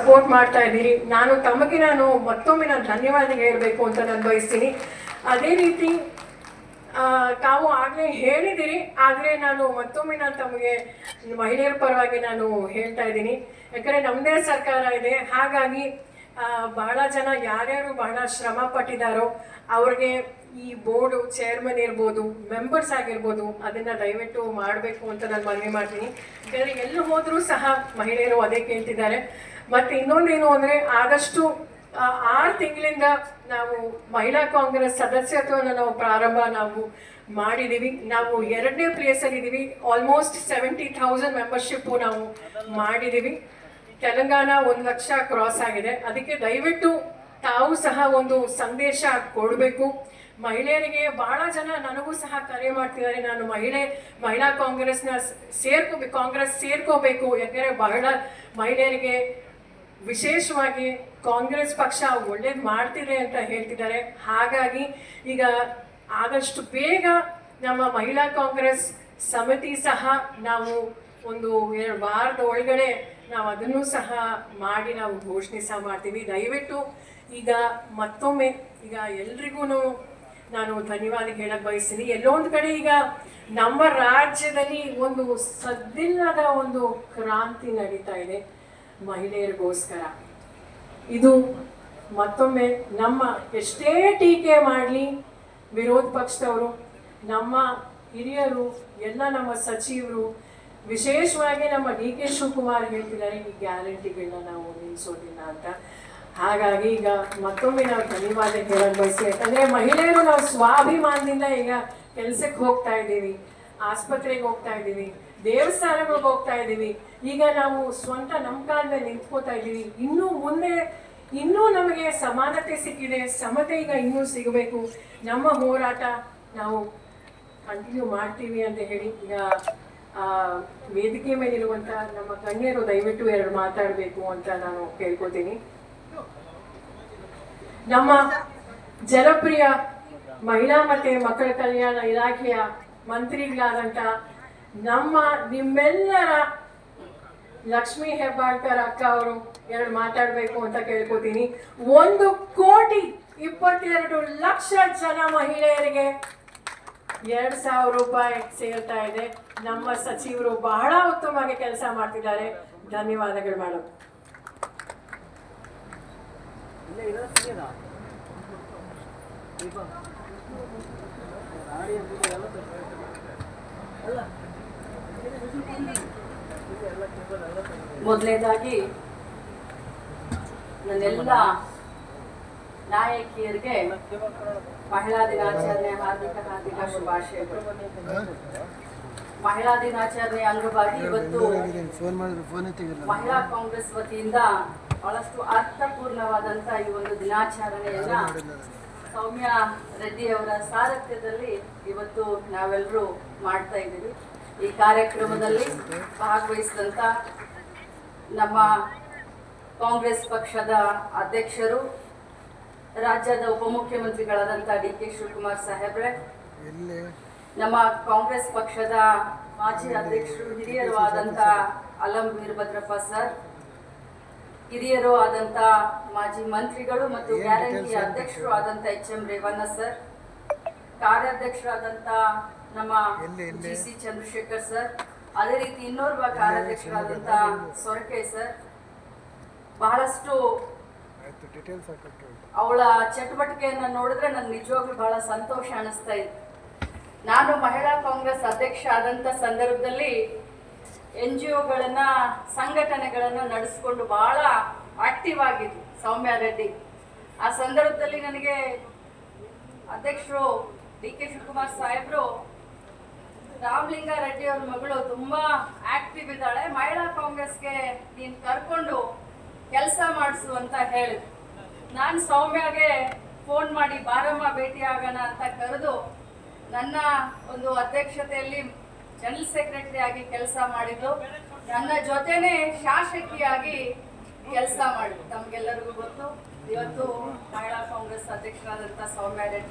Support ಮಾಡ್ತಾ ಇದ್ದೀರಿ. ನಾನು ಮತ್ತೊಮ್ಮೆ ಧನ್ಯವಾದ ಹೇಳಬೇಕು ಅಂತ ನಾನು ಬಯಸ್ತೀನಿ. ಅದೇ ರೀತಿ ತಾವು ಆಗಲೇ ಹೇಳಿದಿರಿ, ಆದರೆ ನಾನು ಮತ್ತೊಮ್ಮೆ ತಮಗೆ ಮಹಿಳೆಯರ ಪರವಾಗಿ ನಾನು ಹೇಳ್ತಾ ಇದ್ದೀನಿ. ಯಾಕಂದರೆ ನಮ್ಮದೇ ಸರ್ಕಾರ ಇದೆ, ಹಾಗಾಗಿ ಬಹಳ ಜನ ಯಾರ್ಯಾರು ಬಹಳ ಶ್ರಮ ಪಟ್ಟಿದ್ದಾರೋ ಅವ್ರಿಗೆ ಈ ಬೋರ್ಡು ಚೇರ್ಮನ್ ಇರ್ಬೋದು, ಮೆಂಬರ್ಸ್ ಆಗಿರ್ಬೋದು, ಅದನ್ನು ದಯವಿಟ್ಟು ಮಾಡಬೇಕು ಅಂತ ನಾನು ಮನವಿ ಮಾಡ್ತೀನಿ. ಯಾಕಂದರೆ ಎಲ್ಲಿ ಹೋದರೂ ಸಹ ಮಹಿಳೆಯರು ಅದೇ ಕೇಳ್ತಿದ್ದಾರೆ. ಮತ್ತು ಇನ್ನೊಂದೇನು ಅಂದರೆ, ಆದಷ್ಟು 6 ತಿಂಗಳಿಂದ ನಾವು ಮಹಿಳಾ ಕಾಂಗ್ರೆಸ್ ಸದಸ್ಯತ್ವವನ್ನು ನಾವು ಮಾಡಿದ್ದೀವಿ. ನಾವು 2ನೇ ಪ್ಲೇಸಲ್ಲಿ ಇದ್ದೀವಿ. ಆಲ್ಮೋಸ್ಟ್ 70,000 ಮೆಂಬರ್ಶಿಪ್ಪು ನಾವು ಮಾಡಿದ್ದೀವಿ. ತೆಲಂಗಾಣ 1 ಲಕ್ಷ ಕ್ರಾಸ್ ಆಗಿದೆ. ಅದಕ್ಕೆ ದಯವಿಟ್ಟು ತಾವು ಸಹ ಒಂದು ಸಂದೇಶ ಕೊಡಬೇಕು ಮಹಿಳೆಯರಿಗೆ. ಬಹಳ ಜನ ನನಗೂ ಸಹ ಕರೆ ಮಾಡ್ತಿದ್ದಾರೆ, ನಾನು ಮಹಿಳಾ ಕಾಂಗ್ರೆಸ್ ಸೇರ್ಕೋಬೇಕು, ಯಾಕಂದರೆ ಬಹಳ ಮಹಿಳೆಯರಿಗೆ ವಿಶೇಷವಾಗಿ ಕಾಂಗ್ರೆಸ್ ಪಕ್ಷ ಒಳ್ಳೇದು ಮಾಡ್ತಿದೆ ಅಂತ ಹೇಳ್ತಿದ್ದಾರೆ. ಹಾಗಾಗಿ ಈಗ ಆದಷ್ಟು ಬೇಗ ನಮ್ಮ ಮಹಿಳಾ ಕಾಂಗ್ರೆಸ್ ಸಮಿತಿ ಸಹ ನಾವು ಒಂದು 2 ವಾರದ ಒಳಗಡೆ ನಾವು ಅದನ್ನು ಸಹ ಮಾಡಿ ನಾವು ಘೋಷಣೆ ಸಹ ಮಾಡ್ತೀವಿ. ದಯವಿಟ್ಟು ಈಗ ಮತ್ತೊಮ್ಮೆ ಈಗ ಎಲ್ರಿಗೂ ನಾನು ಧನ್ಯವಾದ ಹೇಳಕ್ಕೆ ಬಯಸ್ತೀನಿ. ಎಲ್ಲೊಂದು ಕಡೆ ಈಗ ನಮ್ಮ ರಾಜ್ಯದಲ್ಲಿ ಒಂದು ಸದ್ದಿಲ್ಲದ ಒಂದು ಕ್ರಾಂತಿ ನಡೀತಾ ಇದೆ ಮಹಿಳೆಯರಿಗೋಸ್ಕರ. ಇದು ಮತ್ತೊಮ್ಮೆ ನಮ್ಮ ಎಷ್ಟೇ ಟೀಕೆ ಮಾಡಲಿ ವಿರೋಧ ಪಕ್ಷದವರು, ನಮ್ಮ ಹಿರಿಯರು, ಎಲ್ಲ ನಮ್ಮ ಸಚಿವರು, ವಿಶೇಷವಾಗಿ ನಮ್ಮ DK ಶಿವಕುಮಾರ್ ಹೇಳ್ತಿದ್ದಾರೆ ಈ ಗ್ಯಾರಂಟಿಗಳನ್ನ ನಾವು ನಿಲ್ಲಿಸೋದಿಲ್ಲ ಅಂತ. ಹಾಗಾಗಿ ಈಗ ಮತ್ತೊಮ್ಮೆ ನಾವು ಧನ್ಯವಾದ ಹೇಳಕ್ಕೆ ಬಯಸ್ತೀವಿ. ಯಾಕಂದರೆ ಮಹಿಳೆಯರು ನಾವು ಸ್ವಾಭಿಮಾನದಿಂದ ಈಗ ಕೆಲಸಕ್ಕೆ ಹೋಗ್ತಾ ಇದ್ದೀವಿ, ಆಸ್ಪತ್ರೆಗೆ ಹೋಗ್ತಾ ಇದ್ದೀವಿ, ದೇವಸ್ಥಾನಗಳಿಗೆ ಹೋಗ್ತಾ ಇದ್ದೀವಿ. ಈಗ ನಾವು ಸ್ವಂತ ನಮ್ಮ ಕಾಲ ಮೇಲೆ ನಿಂತ್ಕೋತಾ ಇದ್ದೀವಿ. ಇನ್ನು ಮುಂದೆ ಇನ್ನೂ ನಮಗೆ ಸಮಾನತೆ ಸಿಕ್ಕಿದೆ, ಸಮತೆ ಈಗ ಇನ್ನೂ ಸಿಗಬೇಕು. ನಮ್ಮ ಹೋರಾಟ ನಾವು ಕಂಟಿನ್ಯೂ ಮಾಡ್ತೀವಿ ಅಂತ ಹೇಳಿ ಈಗ ವೇದಿಕೆ ಮೇಲಿರುವಂಥ ನಮ್ಮ ಗಣ್ಯರು ದಯವಿಟ್ಟು 2 ಮಾತಾಡಬೇಕು ಅಂತ ನಾನು ಕೇಳ್ಕೊತೀನಿ. ನಮ್ಮ ಜನಪ್ರಿಯ ಮಹಿಳಾ ಮತ್ತು ಮಕ್ಕಳ ಕಲ್ಯಾಣ ಇಲಾಖೆಯ ಮಂತ್ರಿಗಳಾದಂಥ ನಿಮ್ಮೆಲ್ಲರ ಲಕ್ಷ್ಮೀ ಹೆಬ್ಬಾಳ್ಕರ್ ಅಕ್ಕ ಅವರು 2 ಮಾತಾಡಬೇಕು ಅಂತ ಕೇಳ್ಕೊತೀನಿ. 1,22,00,000 ಜನ ಮಹಿಳೆಯರಿಗೆ 2,000 ರೂಪಾಯಿ ಸೇರ್ತಾ ಇದೆ. ನಮ್ಮ ಸಚಿವರು ಬಹಳ ಉತ್ತಮವಾಗಿ ಕೆಲಸ ಮಾಡ್ತಿದ್ದಾರೆ. ಧನ್ಯವಾದಗಳು ಮೇಡಮ್. ಮೊದಲನೇದಾಗಿ ನನ್ನೆಲ್ಲ ನಾಯಕಿಯರಿಗೆ ಮಹಿಳಾ ದಿನಾಚರಣೆ ಹಾರ್ದಿಕ ಶುಭಾಶಯಗಳು. ಮಹಿಳಾ ದಿನಾಚರಣೆ ಅಂಗವಾಗಿ ಇವತ್ತು ಮಹಿಳಾ ಕಾಂಗ್ರೆಸ್ ವತಿಯಿಂದ ಬಹಳಷ್ಟು ಅರ್ಥಪೂರ್ಣವಾದಂಥ ಈ ಒಂದು ದಿನಾಚರಣೆಯನ್ನ ಸೌಮ್ಯಾ ರೆಡ್ಡಿ ಅವರ ಸಾರಥ್ಯದಲ್ಲಿ ಇವತ್ತು ನಾವೆಲ್ಲರೂ ಮಾಡ್ತಾ ಇದ್ದೀವಿ. ಈ ಕಾರ್ಯಕ್ರಮದಲ್ಲಿ ಭಾಗವಹಿಸಿದಂಥ ನಮ್ಮ ಕಾಂಗ್ರೆಸ್ ಪಕ್ಷದ ಅಧ್ಯಕ್ಷರು, ರಾಜ್ಯದ ಉಪಮುಖ್ಯಮಂತ್ರಿಗಳಾದಂಥ DK ಶಿವಕುಮಾರ್ ಸಾಹೇಬ್ರೆ, ನಮ್ಮ ಕಾಂಗ್ರೆಸ್ ಪಕ್ಷದ ಮಾಜಿ ಅಧ್ಯಕ್ಷರು, ಹಿರಿಯರು ಆದಂಥ ಅಲಂ ವೀರಭದ್ರಪ್ಪ ಸರ್, ಹಿರಿಯರು ಆದಂಥ ಮಾಜಿ ಮಂತ್ರಿಗಳು ಮತ್ತು ಗ್ಯಾರಂಟಿ ಅಧ್ಯಕ್ಷರು ಆದಂಥ HM ರೇವಣ್ಣ ಸರ್, ಕಾರ್ಯಾಧ್ಯಕ್ಷರಾದಂಥ ನಮ್ಮ GC ಚಂದ್ರಶೇಖರ್ ಸರ್, ಅದೇ ರೀತಿ ಇನ್ನೋರ್ವ ಕಾರ್ಯಾಧ್ಯಕ್ಷರಾದಂಥ ಸೊರಕೆ ಸರ್, ಬಹಳಷ್ಟು ಅವಳ ಚಟುವಟಿಕೆಯನ್ನು ನೋಡಿದ್ರೆ ನನಗೆ ನಿಜವಾಗ್ಲೂ ಬಹಳ ಸಂತೋಷ ಅನಿಸ್ತಾ ಇದೆ. ನಾನು ಮಹಿಳಾ ಕಾಂಗ್ರೆಸ್ ಅಧ್ಯಕ್ಷ ಆದಂಥ ಸಂದರ್ಭದಲ್ಲಿ NGOಗಳನ್ನ ಸಂಘಟನೆಗಳನ್ನು ನಡೆಸಿಕೊಂಡು ಬಹಳ ಆಕ್ಟಿವ್ ಆಗಿದ್ವಿ ಸೌಮ್ಯಾ ರೆಡ್ಡಿ. ಆ ಸಂದರ್ಭದಲ್ಲಿ ನನಗೆ ಅಧ್ಯಕ್ಷರು DK ಶಿವಕುಮಾರ್ ಸಾಹೇಬರು ರಾಮಲಿಂಗ ರೆಡ್ಡಿ ಅವ್ರ ಮಗಳು ತುಂಬಾ ಆಕ್ಟಿವ್ ಇದ್ದಾಳೆ, ಮಹಿಳಾ ಕಾಂಗ್ರೆಸ್ಗೆ ನೀನು ಕರ್ಕೊಂಡು ಕೆಲಸ ಮಾಡಿಸು ಅಂತ ಹೇಳಿದ್ರು. ನಾನು ಸೌಮ್ಯಾಗೆ ಫೋನ್ ಮಾಡಿ ಬಾರಮ್ಮ ಭೇಟಿ ಆಗೋಣ ಅಂತ ಕರೆದು ನನ್ನ ಒಂದು ಅಧ್ಯಕ್ಷತೆಯಲ್ಲಿ ಜನರಲ್ ಸೆಕ್ರೆಟರಿ ಆಗಿ ಕೆಲಸ ಮಾಡಿದ್ದು, ನನ್ನ ಜೊತೆನೆ ಶಾಸಕಿಯಾಗಿ ಕೆಲಸ ಮಾಡಿದ್ದು. ತಮಗೆಲ್ಲರಿಗೂ ಗೊತ್ತು, ಇವತ್ತು ಮಹಿಳಾ ಕಾಂಗ್ರೆಸ್ ಅಧ್ಯಕ್ಷರಾದಂಥ ಸೌಮ್ಯಾ ರೆಡ್ಡಿ